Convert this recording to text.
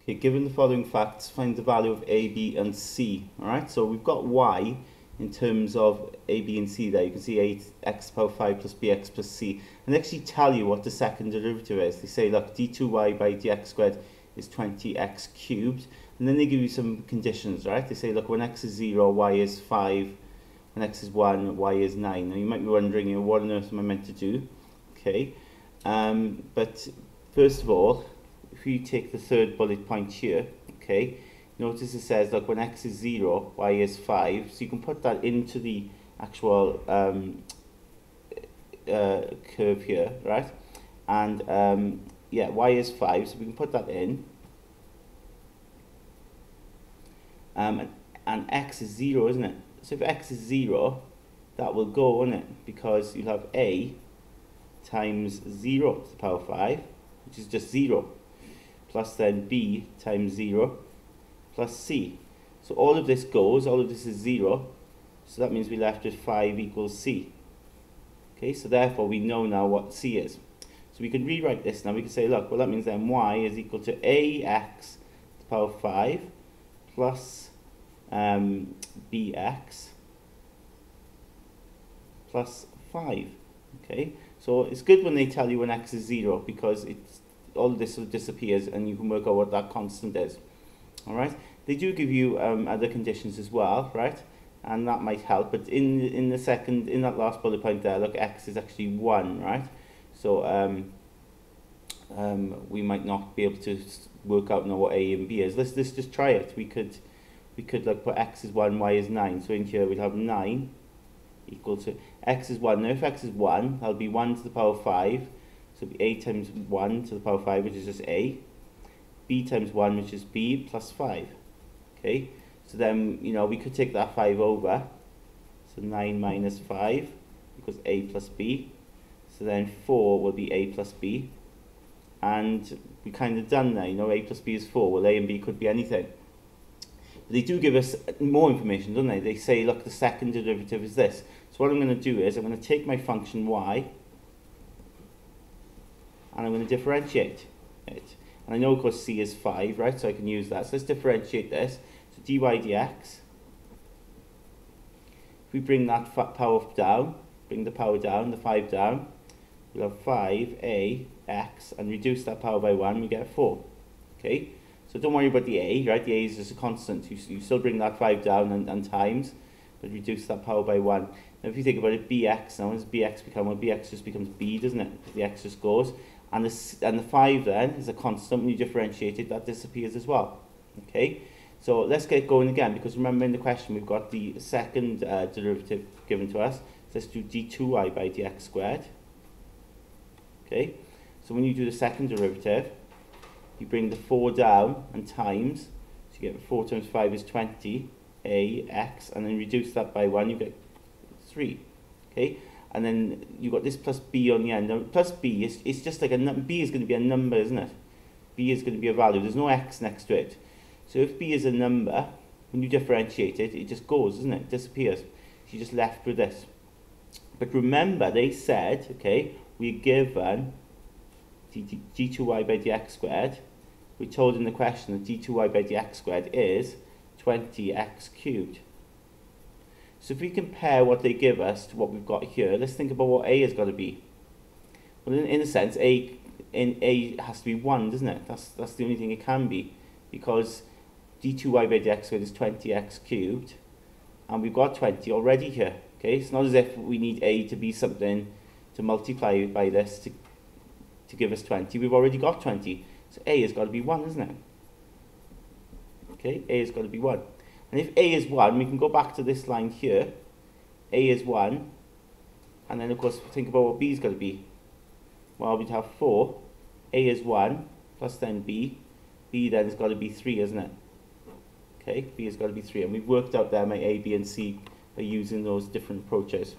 Okay, given the following facts, find the value of a, b, and c. All right, so we've got y in terms of a, b, and c there. You can see 8x to the power 5 plus bx plus c. And they actually tell you what the second derivative is. They say, look, d2y by dx squared is 20x cubed. And then they give you some conditions, right? They say, look, when x is 0, y is 5. When x is 1, y is 9. Now, you might be wondering, what on earth am I meant to do? Okay, but first of all, if you take the third bullet point here, okay, notice it says, look, when x is 0, y is 5. So you can put that into the actual curve here, right? And yeah, y is 5, so we can put that in. And x is 0, isn't it? So if x is 0, that will go, won't it? Because you'll have a times 0 to the power 5, which is just 0. Plus then b times 0 plus c. So all of this goes, all of this is 0. So that means we're left with 5 equals c. Okay, so therefore we know now what c is. So we can rewrite this now. We can say, look, well, that means then y is equal to ax to the power 5 plus bx plus 5. Okay, so it's good when they tell you when x is 0, because it's all of this sort of disappears and you can work out what that constant is. All right, they do give you other conditions as well, right? And that might help. But in that last bullet point there, look, x is actually 1, right? So we might not be able to work out now what a and b is. Let's just try it. We could like put x is 1, y is 9. So in here we'd have 9 equal to x is 1. Now if x is 1, that'll be 1 to the power 5. So it'll be a times 1 to the power 5, which is just a. B times 1, which is b, plus 5. Okay, so then, we could take that 5 over. So 9 minus 5 equals a plus b. So then 4 will be a plus b. And we kind of done there, a plus b is 4. Well, a and b could be anything. But they do give us more information, don't they? They say, look, the second derivative is this. So what I'm going to do is I'm going to take my function y and I'm going to differentiate it. And I know, of course, c is 5, right? So I can use that. So let's differentiate this. So dy dx. If we bring that power down, bring the power down, the 5 down, we'll have 5ax, and reduce that power by 1, we get 4. Okay? So don't worry about the a, right? The a is just a constant. You still bring that 5 down and times, but reduce that power by 1. Now if you think about it, bx, now what does bx become? Well, bx just becomes b, doesn't it? The x just goes. And the 5 then is a constant. When you differentiate it, that disappears as well. Okay? So let's get going again, because remember in the question we've got the second derivative given to us. So let's do d2y by dx squared. Okay? So when you do the second derivative, you bring the 4 down and times. So you get 4 times 5 is 20, ax, and then reduce that by 1, you get 3. Okay? And then you've got this plus b on the end. Now, plus b, it's just like b is going to be a number, isn't it? B is going to be a value. There's no x next to it. So if b is a number, when you differentiate it, it just goes, isn't it? It disappears. So you're just left with this. But remember, they said, okay, we're given d2y by dx squared. We're told in the question that d2y by dx squared is 20x cubed. So if we compare what they give us to what we've got here, let's think about what a has got to be. Well, in a sense, a has to be 1, doesn't it? That's the only thing it can be, because d2y by dx squared is 20x cubed, and we've got 20 already here. Okay, it's not as if we need a to be something to multiply by this to give us 20. We've already got 20, so a has got to be 1, isn't it? Okay, a has got to be 1. And if a is 1, we can go back to this line here. A is 1. And then, of course, think about what b is going to be. Well, we'd have 4. A is 1, plus then b. B then has got to be 3, isn't it? Okay, b has got to be 3. And we've worked out there my a, b, and c by using those different approaches.